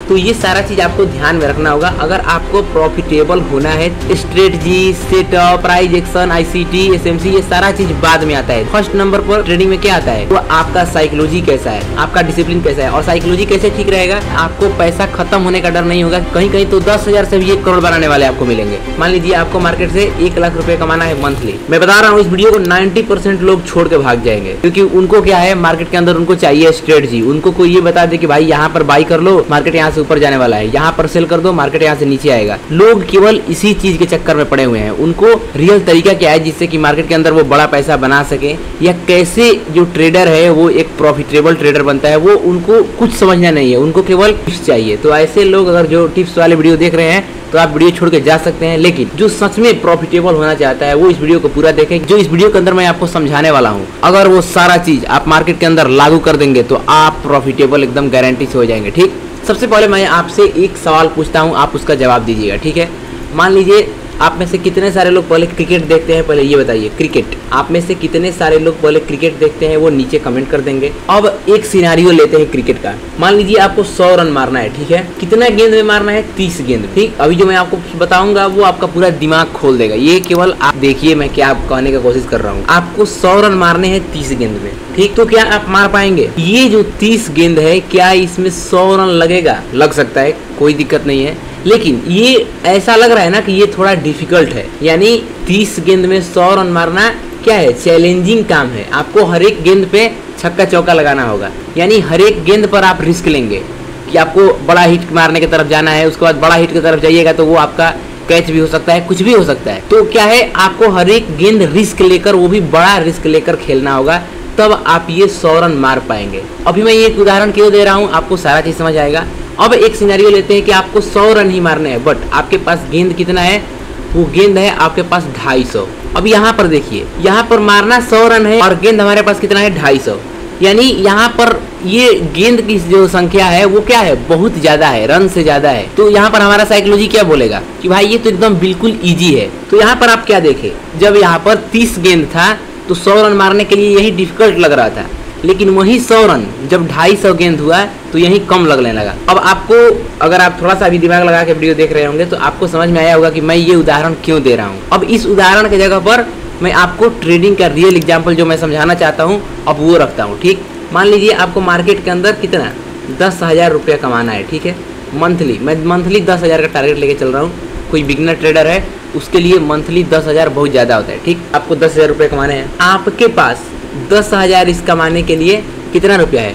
तो ये सारा चीज आपको ध्यान में रखना होगा अगर आपको प्रॉफिटेबल होना है। Strategy, setup, price action, ICT, SMC, ये सारा चीज बाद में आता है। फर्स्ट नंबर पर ट्रेडिंग में क्या आता है, वो आपका साइकोलॉजी कैसा है, आपका डिसिप्लिन कैसा है। और साइकोलॉजी कैसे ठीक रहेगा, आपको पैसा खत्म होने का डर नहीं होगा। कहीं कहीं तो 10,000 से भी 1 करोड़ बनाने वाले आपको मिलेंगे। मान लीजिए आपको मार्केट से 1 लाख रुपए कमाना है मंथली। मैं बता रहा हूँ इस वीडियो को 90% लोग छोड़ के भाग जाएंगे, क्योंकि उनको क्या है, मार्केट के अंदर उनको चाहिए स्ट्रेटजी। उनको कोई ये बता दे कि भाई यहाँ पर बाई कर लो, मार्केट यहाँ से ऊपर जाने वाला है, यहाँ पर सेल कर दो, मार्केट यहाँ से नीचे आएगा। लोग केवल इसी चीज के चक्कर में पड़े हुए हैं। उनको रियल तरीका क्या है जिससे कि मार्केट के अंदर वो बड़ा पैसा बना सके, या कैसे जो ट्रेडर है वो एक प्रॉफिटेबल ट्रेडर बनता है, वो उनको कुछ समझना नहीं है। उनको केवल टिप्स चाहिए। तो ऐसे लोग अगर जो टिप्स वाले वीडियो देख रहे हैं तो आप वीडियो छोड़ के जा सकते हैं। लेकिन जो सच में प्रॉफिटेबल होना चाहता है वो इस वीडियो को पूरा देखें। जो इस वीडियो के अंदर मैं आपको समझाने वाला हूँ, अगर वो सारा चीज आप मार्केट के अंदर लागू कर देंगे तो आप प्रॉफिटेबल एकदम गारंटी से हो जाएंगे। ठीक, सबसे पहले मैं आपसे एक सवाल पूछता हूँ, आप उसका जवाब दीजिएगा। ठीक है, मान लीजिए आप में से कितने सारे लोग पहले क्रिकेट देखते हैं, पहले ये बताइए। क्रिकेट, आप में से कितने सारे लोग पहले क्रिकेट देखते हैं, वो नीचे कमेंट कर देंगे। अब एक सिनारियो लेते हैं क्रिकेट का। मान लीजिए आपको 100 रन मारना है। ठीक है, कितना गेंद में मारना है, 30 गेंद। ठीक, अभी जो मैं आपको बताऊंगा वो आपका पूरा दिमाग खोल देगा। ये केवल आप देखिए मैं क्या कहने की कोशिश कर रहा हूँ। आपको 100 रन मारने हैं 30 गेंद में। ठीक, तो क्या आप मार पाएंगे? ये जो 30 गेंद है, क्या इसमें 100 रन लगेगा? लग सकता है, कोई दिक्कत नहीं है। लेकिन ये ऐसा लग रहा है ना कि ये थोड़ा डिफिकल्ट है। यानी 30 गेंद में 100 रन मारना क्या है, चैलेंजिंग काम है। आपको हर एक गेंद पे छक्का चौका लगाना होगा। यानी हर एक गेंद पर आप रिस्क लेंगे कि आपको बड़ा हिट मारने की तरफ जाना है। उसके बाद बड़ा हिट की तरफ जाइएगा तो वो आपका कैच भी हो सकता है, कुछ भी हो सकता है। तो क्या है, आपको हर एक गेंद रिस्क लेकर, वो भी बड़ा रिस्क लेकर खेलना होगा, तब आप ये 100 रन मार पाएंगे। अभी मैं ये एक उदाहरण क्यों दे रहा हूँ, आपको सारा चीज समझ आएगा। अब एक सिनेरियो लेते हैं कि आपको 100 रन ही मारने हैं, बट आपके पास गेंद कितना है, वो गेंद है आपके पास 250। अब यहाँ पर देखिए, यहाँ पर मारना 100 रन है और गेंद हमारे पास कितना है, 250। यानी यहाँ पर ये गेंद की जो संख्या है वो क्या है, बहुत ज्यादा है, रन से ज्यादा है। तो यहाँ पर हमारा साइकोलॉजी क्या बोलेगा कि भाई ये तो एकदम बिल्कुल इजी है। तो यहाँ पर आप क्या देखें, जब यहाँ पर 30 गेंद था तो 100 रन मारने के लिए यही डिफिकल्ट लग रहा था। लेकिन वही 100 रन जब 250 गेंद हुआ तो यही कम लगने लगा। अब आपको, अगर आप थोड़ा सा भी दिमाग लगा के वीडियो देख रहे होंगे तो आपको समझ में आया होगा कि मैं ये उदाहरण क्यों दे रहा हूँ। अब इस उदाहरण की जगह पर मैं आपको ट्रेडिंग का रियल एग्जाम्पल जो मैं समझाना चाहता हूँ अब वो रखता हूँ। ठीक, मान लीजिए आपको मार्केट के अंदर कितना 10,000 रुपया कमाना है। ठीक है, मंथली। मैं मंथली 10,000 का टारगेट लेके चल रहा हूँ। कोई बिगनर ट्रेडर है उसके लिए मंथली 10,000 बहुत ज़्यादा होता है। ठीक, आपको 10,000 रुपये कमाने हैं। आपके पास 10,000 इस कमाने के लिए कितना रुपया है,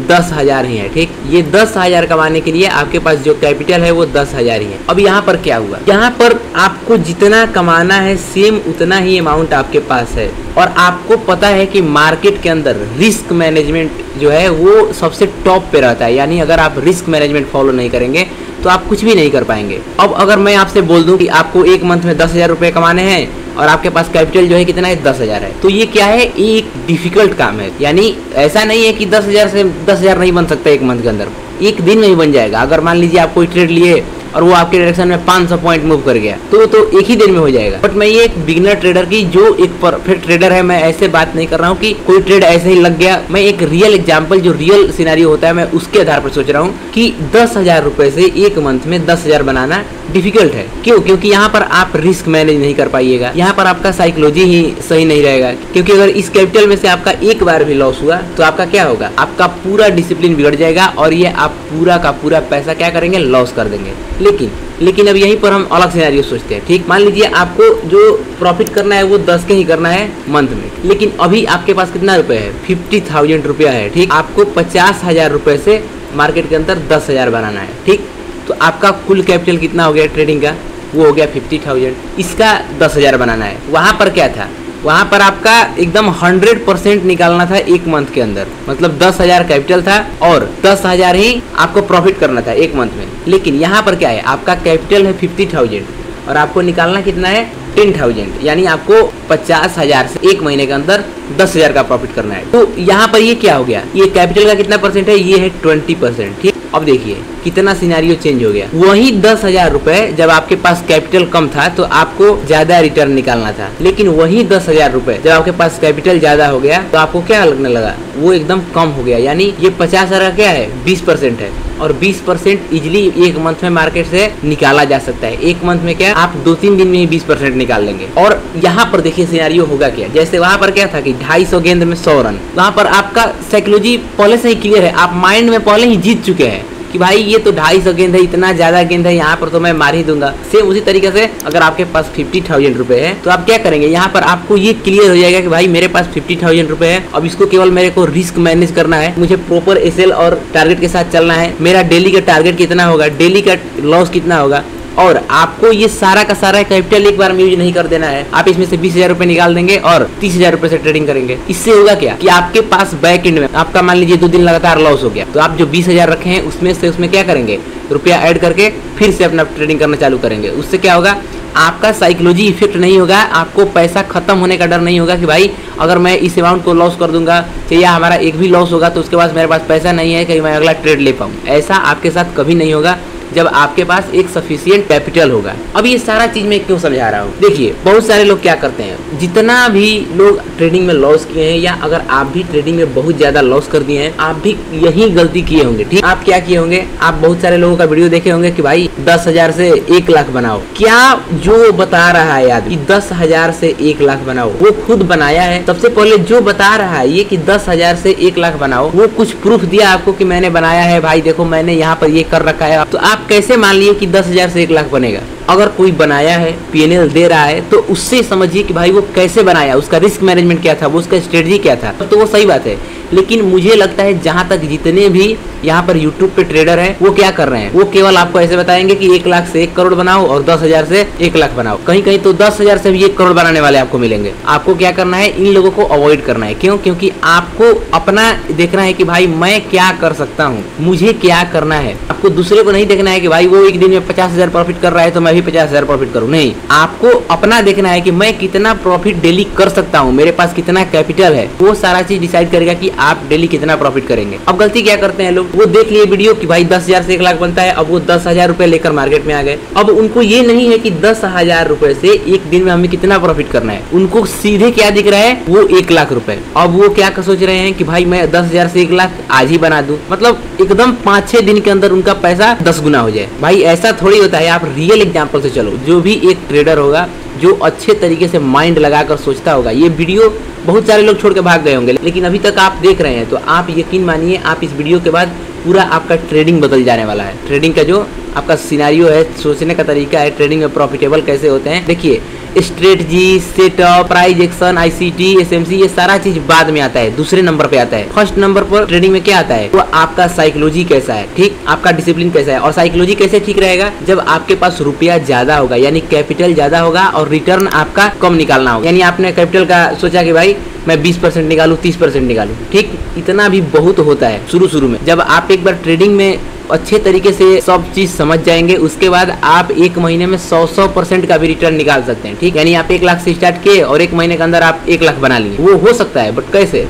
10,000 ही है। ठीक, ये 10,000 कमाने के लिए आपके पास जो कैपिटल है वो 10,000 ही है। अब यहाँ पर क्या हुआ, यहाँ पर आपको जितना कमाना है सेम उतना ही अमाउंट आपके पास है। और आपको पता है कि मार्केट के अंदर रिस्क मैनेजमेंट जो है वो सबसे टॉप पे रहता है। यानी अगर आप रिस्क मैनेजमेंट फॉलो नहीं करेंगे तो आप कुछ भी नहीं कर पाएंगे। अब अगर मैं आपसे बोल दूं कि आपको एक मंथ में 10,000 रुपये कमाने हैं और आपके पास कैपिटल जो है कितना है, 10,000 है, तो ये क्या है, एक डिफिकल्ट काम है। यानी ऐसा नहीं है कि 10,000 से 10,000 नहीं बन सकता एक मंथ के अंदर, एक दिन में ही बन जाएगा। अगर मान लीजिए आप कोई ट्रेड लिए और वो आपके डायरेक्शन में 500 पॉइंट मूव कर गया तो एक ही दिन में हो जाएगा। बट मैं ये एक बिगिनर ट्रेडर की, जो एक परफेक्ट ट्रेडर है, मैं ऐसे बात नहीं कर रहा हूँ कि कोई ट्रेड ऐसे ही लग गया। मैं एक रियल एग्जांपल, जो रियल सिनेरियो होता है, मैं उसके आधार पर सोच रहा हूँ कि 10,000 रुपए से एक मंथ में 10,000 बनाना डिफिकल्ट है। क्यों? क्योंकि यहाँ पर आप रिस्क मैनेज नहीं कर पाइएगा, यहाँ पर आपका साइकोलॉजी ही सही नहीं रहेगा। क्योंकि अगर इस कैपिटल में से आपका एक बार भी लॉस हुआ तो आपका क्या होगा, आपका पूरा डिसिप्लिन बिगड़ जाएगा और ये आप पूरा का पूरा पैसा क्या करेंगे, लॉस कर देंगे। लेकिन अब यहीं पर हम अलग सिनेरियो सोचते हैं। ठीक, मान लीजिए आपको जो प्रॉफिट करना है वो 10 के ही करना है मंथ में, लेकिन अभी आपके पास कितना रुपए है, 50,000 रुपया है। ठीक, आपको 50,000 रुपए से मार्केट के अंदर 10,000 बनाना है। ठीक, तो आपका कुल कैपिटल कितना हो गया ट्रेडिंग का, वो हो गया 50,000। इसका 10,000 बनाना है। वहां पर क्या था, वहां पर आपका एकदम 100% निकालना था एक मंथ के अंदर। मतलब 10,000 कैपिटल था और 10,000 ही आपको प्रॉफिट करना था एक मंथ में। लेकिन यहाँ पर क्या है, आपका कैपिटल है 50,000 और आपको निकालना कितना है, 10,000। यानी आपको 50,000 से एक महीने के अंदर 10,000 का प्रॉफिट करना है। तो यहाँ पर ये क्या हो गया, ये कैपिटल का कितना परसेंट है, ये है 20%। ठीक, अब देखिए कितना सिनेरियो चेंज हो गया। वही 10,000 रुपए जब आपके पास कैपिटल कम था तो आपको ज्यादा रिटर्न निकालना था, लेकिन वही 10,000 रुपए जब आपके पास कैपिटल ज्यादा हो गया तो आपको क्या लगने लगा, वो एकदम कम हो गया। यानी ये 50,000 का क्या है, 20% है और 20% इजिली एक मंथ में मार्केट से निकाला जा सकता है। एक मंथ में क्या आप 2-3 दिन में ही 20% निकाल लेंगे। और यहाँ पर देखिए सिनेरियो होगा क्या, जैसे वहां पर क्या था कि 250 गेंद में 100 रन, वहां पर आपका साइकोलॉजी पहले से ही क्लियर है, आप माइंड में पहले ही जीत चुके हैं कि भाई ये तो 250 गेंद है, इतना ज्यादा गेंद है, यहाँ पर तो मैं मार ही दूंगा। सेम उसी तरीके से अगर आपके पास 50,000 रुपए है तो आप क्या करेंगे, यहाँ पर आपको ये क्लियर हो जाएगा कि भाई मेरे पास 50,000 रुपए है, अब इसको केवल मेरे को रिस्क मैनेज करना है, मुझे प्रॉपर एसएल और टारगेट के साथ चलना है, मेरा डेली का टारगेट कितना होगा, डेली का लॉस कितना होगा, और आपको ये सारा का सारा कैपिटल एक बार में यूज नहीं कर देना है। आप इसमें से 20,000 रुपए निकाल देंगे और 30,000 रुपए से ट्रेडिंग करेंगे। इससे होगा क्या कि आपके पास बैक एंड में आपका मान लीजिए 2 दिन लगातार लॉस हो गया, तो आप जो 20,000 रखे हैं उसमें क्या करेंगे, रुपया ऐड करके फिर से अपना ट्रेडिंग करना चालू करेंगे। उससे क्या होगा, आपका साइकोलॉजी इफेक्ट नहीं होगा, आपको पैसा खत्म होने का डर नहीं होगा कि भाई अगर मैं इस अमाउंट को लॉस कर दूंगा तो या हमारा एक भी लॉस होगा तो उसके बाद मेरे पास पैसा नहीं है कि मैं अगला ट्रेड ले पाऊँ। ऐसा आपके साथ कभी नहीं होगा जब आपके पास एक सफिशिएंट कैपिटल होगा। अब ये सारा चीज मैं क्यों समझा रहा हूँ, देखिए बहुत सारे लोग क्या करते हैं, जितना भी लोग ट्रेडिंग में लॉस किए हैं या अगर आप भी ट्रेडिंग में बहुत ज्यादा लॉस कर दिए हैं, आप भी यही गलती किए होंगे। ठीक, आप क्या किए होंगे, आप बहुत सारे लोगों का वीडियो देखे होंगे कि भाई 10,000 से 1 लाख बनाओ। क्या जो बता रहा है आदमी 10,000 से 1 लाख बनाओ, वो खुद बनाया है? सबसे पहले जो बता रहा है ये कि 10,000 से 1 लाख बनाओ, वो कुछ प्रूफ दिया आपको कि मैंने बनाया है, भाई देखो मैंने यहाँ पर ये कर रखा है, तो आप कैसे मान लिए कि 10,000 से 1 लाख बनेगा? अगर कोई बनाया है, पीएनएल दे रहा है, तो उससे समझिए कि भाई वो कैसे बनाया, उसका रिस्क मैनेजमेंट क्या था, वो उसका स्ट्रेटजी क्या था, तो वो सही बात है। लेकिन मुझे लगता है जहां तक जितने भी यहाँ पर यूट्यूब पे ट्रेडर हैं वो क्या कर रहे हैं, वो केवल आपको ऐसे बताएंगे कि 1 लाख से 1 करोड़ बनाओ और 10,000 से 1 लाख बनाओ। कहीं कहीं तो 10,000 से भी 1 करोड़ बनाने वाले आपको मिलेंगे। आपको क्या करना है, इन लोगों को अवॉइड करना है। क्यों? क्योंकि आपको अपना देखना है कि भाई मैं क्या कर सकता हूँ, मुझे क्या करना है। आपको दूसरे को नहीं देखना है कि भाई वो एक दिन में 50,000 प्रॉफिट कर रहा है तो मैं भी 50,000 प्रॉफिट करूँ। नहीं, आपको अपना देखना है कि मैं कितना प्रॉफिट डेली कर सकता हूँ, मेरे पास कितना कैपिटल है। वो सारा चीज डिसाइड करेगा कि आप डेली कितना प्रॉफिट करेंगे। अब गलती क्या करते हैं लोग, वो देख लिए वीडियो कि भाई 10,000 से 1 लाख बनता है, अब वो 10,000 रुपए लेकर मार्केट में आ गए। अब उनको ये नहीं है कि 10,000 रुपए से एक दिन में हमें कितना प्रॉफिट करना है, उनको सीधे क्या दिख रहा है, वो 1 लाख रुपए। अब वो क्या सोच रहे हैं कि भाई मैं 10,000 से 1 लाख आज ही बना दूं, मतलब एकदम 5-6 दिन के अंदर उनका पैसा 10 गुना हो जाए। भाई ऐसा थोड़ी होता है। आप रियल एग्जाम्पल से चलो, जो भी एक ट्रेडर होगा जो अच्छे तरीके से माइंड लगाकर सोचता होगा, ये वीडियो बहुत सारे लोग छोड़ के भाग गए होंगे, लेकिन अभी तक आप देख रहे हैं तो आप यकीन मानिए आप इस वीडियो के बाद पूरा आपका ट्रेडिंग बदल जाने वाला है। ट्रेडिंग का जो आपका सिनेरियो है, सोचने का तरीका है, ट्रेडिंग में प्रॉफिटेबल कैसे होते हैं। देखिए strategy, setup, price action, ICT, SMC, ये सारा चीज बाद में आता है, दूसरे नंबर पे आता है। फर्स्ट नंबर पर ट्रेडिंग में क्या आता है, वो आपका साइकोलॉजी कैसा है, ठीक, आपका डिसिप्लिन कैसा है। और साइकोलॉजी कैसे ठीक रहेगा, जब आपके पास रुपया ज्यादा होगा, यानी कैपिटल ज्यादा होगा और रिटर्न आपका कम निकालना होगा। यानी आपने कैपिटल का सोचा कि भाई मैं 20% निकालूं, 30% निकालूं, ठीक, इतना भी बहुत होता है शुरू में। जब आप एक बार ट्रेडिंग में अच्छे तरीके से सब चीज समझ जाएंगे, उसके बाद आप 1 महीने में 100% का भी रिटर्न निकाल सकते हैं, ठीक। यानी आप 1 लाख से स्टार्ट किए और 1 महीने के अंदर आप 1 लाख बना लिए, वो हो सकता है। बट कैसे,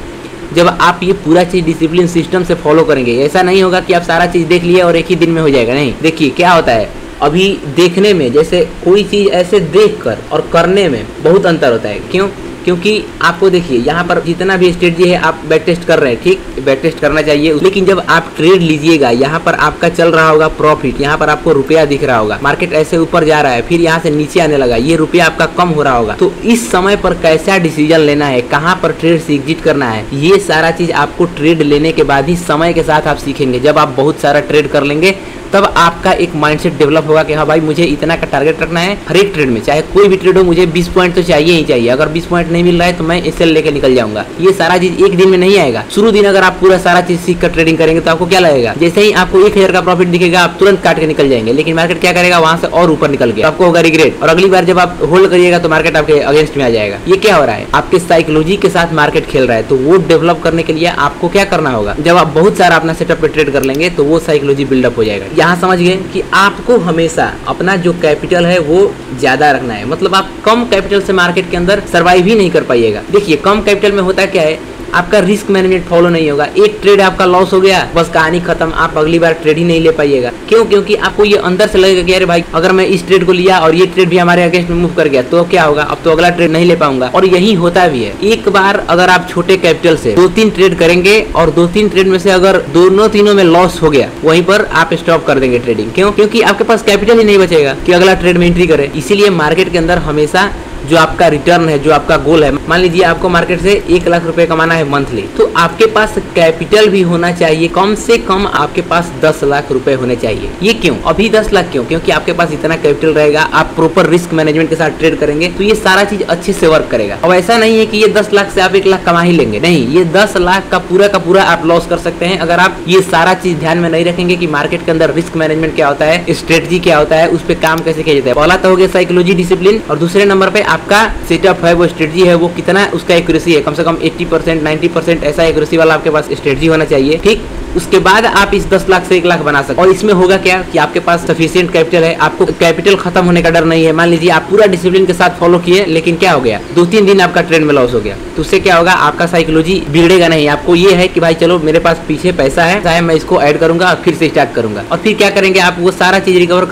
जब आप ये पूरा चीज डिसिप्लिन सिस्टम से फॉलो करेंगे। ऐसा नहीं होगा कि आप सारा चीज देख लिए और एक ही दिन में हो जाएगा, नहीं। देखिए क्या होता है, अभी देखने में, जैसे कोई चीज ऐसे देख कर और करने में बहुत अंतर होता है। क्यों? क्योंकि आपको देखिए यहाँ पर जितना भी स्ट्रेटजी है आप बैक टेस्ट कर रहे हैं, ठीक, बैक टेस्ट करना चाहिए, लेकिन जब आप ट्रेड लीजिएगा, यहाँ पर आपका चल रहा होगा प्रॉफिट, यहाँ पर आपको रुपया दिख रहा होगा, मार्केट ऐसे ऊपर जा रहा है, फिर यहाँ से नीचे आने लगा, ये रुपया आपका कम हो रहा होगा, तो इस समय पर कैसा डिसीजन लेना है, कहाँ पर ट्रेड से एग्जिट करना है, ये सारा चीज आपको ट्रेड लेने के बाद ही समय के साथ आप सीखेंगे। जब आप बहुत सारा ट्रेड कर लेंगे तब आपका एक माइंडसेट डेवलप होगा कि हाँ भाई मुझे इतना का टारगेट रखना है हर एक ट्रेड में, चाहे कोई भी ट्रेड हो, मुझे 20 पॉइंट तो चाहिए ही चाहिए। अगर 20 पॉइंट नहीं मिल रहा है तो मैं एसएल लेके निकल जाऊंगा। ये सारा चीज एक दिन में नहीं आएगा। शुरू दिन अगर आप पूरा सारा चीज सीख कर ट्रेडिंग करेंगे तो आपको क्या लगेगा, जैसे ही आपको 1,000 का प्रॉफिट दिखेगा आप तुरंत काट के निकल जाएंगे, लेकिन मार्केट क्या करेगा, वहां से और ऊपर निकल गया, आपको होगा रिग्रेट, और अगली बार जब आप होल्ड करिएगा तो मार्केट आपके अगेंस्ट में आ जाएगा। ये क्या हो रहा है, आपके साइकोलॉजी के साथ मार्केट खेल रहा है। तो वो डेवलप करने के लिए आपको क्या करना होगा, जब आप बहुत सारा अपना सेटअप पे ट्रेड कर लेंगे तो वो साइकोलॉजी बिल्डअप हो जाएगा। यहाँ समझ गए कि आपको हमेशा अपना जो कैपिटल है वो ज्यादा रखना है, मतलब आप कम कैपिटल से मार्केट के अंदर सर्वाइव ही नहीं कर पाइएगा। देखिए कम कैपिटल में होता क्या है, आपका रिस्क मैनेजमेंट फॉलो नहीं होगा। एक ट्रेड आपका लॉस हो गया, बस कहानी खत्म, आप अगली बार ट्रेड ही नहीं ले पाइएगा। क्यों? क्योंकि आपको ये अंदर से लगेगा कि अरे भाई अगर मैं इस ट्रेड को लिया और ये ट्रेड भी हमारे अगेंस्ट में मूव कर गया तो क्या होगा, अब तो अगला ट्रेड नहीं ले पाऊंगा। और यही होता भी है। एक बार अगर आप छोटे कैपिटल से 2-3 ट्रेड करेंगे और 2-3 ट्रेड में से अगर दोनों तीनों में लॉस हो गया, वहीं पर आप स्टॉप कर देंगे ट्रेडिंग। क्यों? क्योंकि आपके पास कैपिटल ही नहीं बचेगा कि अगला ट्रेड में एंट्री करें। इसीलिए मार्केट के अंदर हमेशा जो आपका रिटर्न है, जो आपका गोल है, मान लीजिए आपको मार्केट से 1 लाख रुपए कमाना है मंथली, तो आपके पास कैपिटल भी होना चाहिए, कम से कम आपके पास 10 लाख रुपए होने चाहिए। ये क्यों? अभी 10 लाख क्यों? क्योंकि आपके पास इतना कैपिटल रहेगा, आप प्रॉपर रिस्क मैनेजमेंट के साथ ट्रेड करेंगे तो ये सारा चीज अच्छे से वर्क करेगा। अब ऐसा नहीं है कि ये 10 लाख से आप 1 लाख कमा ही लेंगे, नहीं, ये 10 लाख का पूरा आप लॉस कर सकते हैं अगर आप ये सारा चीज ध्यान में नहीं रखेंगे कि मार्केट के अंदर रिस्क मैनेजमेंट क्या होता है, स्ट्रेटजी क्या होता है, उस पर काम कैसे किया जाता है। पहला तो हो गया साइकोलॉजी, डिसिप्लिन, और दूसरे नंबर पे आपका सेटअप है, वो स्ट्रेटजी है, वो कितना उसका एक्यूरेसी है, कम से कम 80% 90% ऐसा एक्यूरेसी वाला आपके पास स्ट्रेटजी होना चाहिए। ठीक, उसके बाद आप इस 10 लाख से 1 लाख बना सकते हैं। और इसमें होगा क्या कि आपके पास सफिशिएंट कैपिटल है, आपको कैपिटल खत्म होने का डर नहीं है। मान लीजिए आप पूरा डिसिप्लिन के साथ फॉलो किए, लेकिन क्या हो गया, 2-3 दिन आपका ट्रेड में लॉस हो गया, तो उससे क्या होगा, आपका साइकोलॉजी बिगड़ेगा नहीं। आपको ये है कि भाई चलो मेरे पास पीछे पैसा है, चाहे मैं इसको ऐड करूंगा और फिर से स्टार्ट करूंगा, और फिर क्या करेंगे आप, वो सारा चीज रिकवर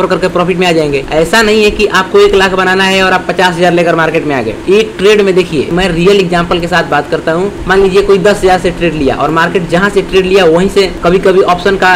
करके प्रॉफिट में आ जाएंगे। ऐसा नहीं है कि आपको 1 लाख बनाना है और आप 50,000 लेकर मार्केट में आ गए। एक ट्रेड में देखिए, मैं रियल एग्जांपल के साथ बात करता हूँ। मान लीजिए कोई 10,000 से ट्रेड लिया और मार्केट जहां से ट्रेड लिया वहीं से कभी कभी ऑप्शन का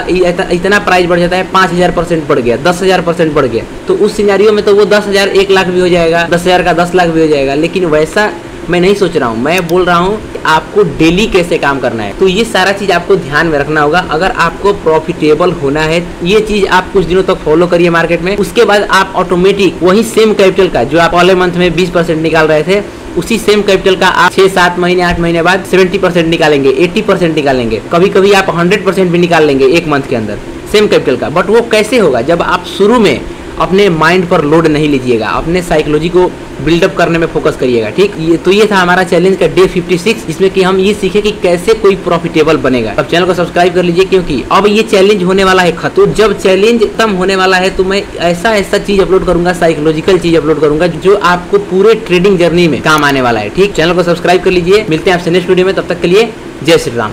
इतना प्राइस बढ़ जाता है, 5,000% बढ़ गया, 10,000% बढ़ गया, तो उस सिनेरियो में तो वो 10,000 1 लाख भी हो जाएगा, 10,000 का 10 लाख भी हो जाएगा। लेकिन वैसा मैं नहीं सोच रहा हूँ, मैं बोल रहा हूँ आपको डेली कैसे काम करना है। तो ये सारा चीज आपको ध्यान में रखना होगा। अगर आपको प्रॉफिटेबल होना है, ये चीज आप कुछ दिनों तक फॉलो करिए मार्केट में, उसके बाद आप ऑटोमेटिक वही सेम कैपिटल का जो आप पहले मंथ में 20% निकाल रहे थे, उसी सेम कैपिटल का आप 6-7 महीने 8 महीने बाद 70% निकालेंगे, 80% निकालेंगे, कभी कभी आप 100% भी निकाल लेंगे एक मंथ के अंदर सेम कैपिटल का। बट वो कैसे होगा, जब आप शुरू में अपने माइंड पर लोड नहीं लीजिएगा, अपने साइकोलॉजी को बिल्डअप करने में फोकस करिएगा। ठीक, ये था हमारा चैलेंज का डे 56, जिसमें कि हम ये सीखे कि कैसे कोई प्रॉफिटेबल बनेगा। अब चैनल को सब्सक्राइब कर लीजिए, क्योंकि अब ये चैलेंज होने वाला है खत्म। तो जब चैलेंज खत्म होने वाला है तो मैं ऐसा चीज अपलोड करूंगा, साइकोलॉजिकल चीज अपलोड करूंगा जो आपको पूरे ट्रेडिंग जर्नी में काम आने वाला है। ठीक, चैनल को सब्सक्राइब कर लीजिए। मिलते हैं आपसे नेक्स्ट वीडियो में, तब तक के लिए जय श्री राम।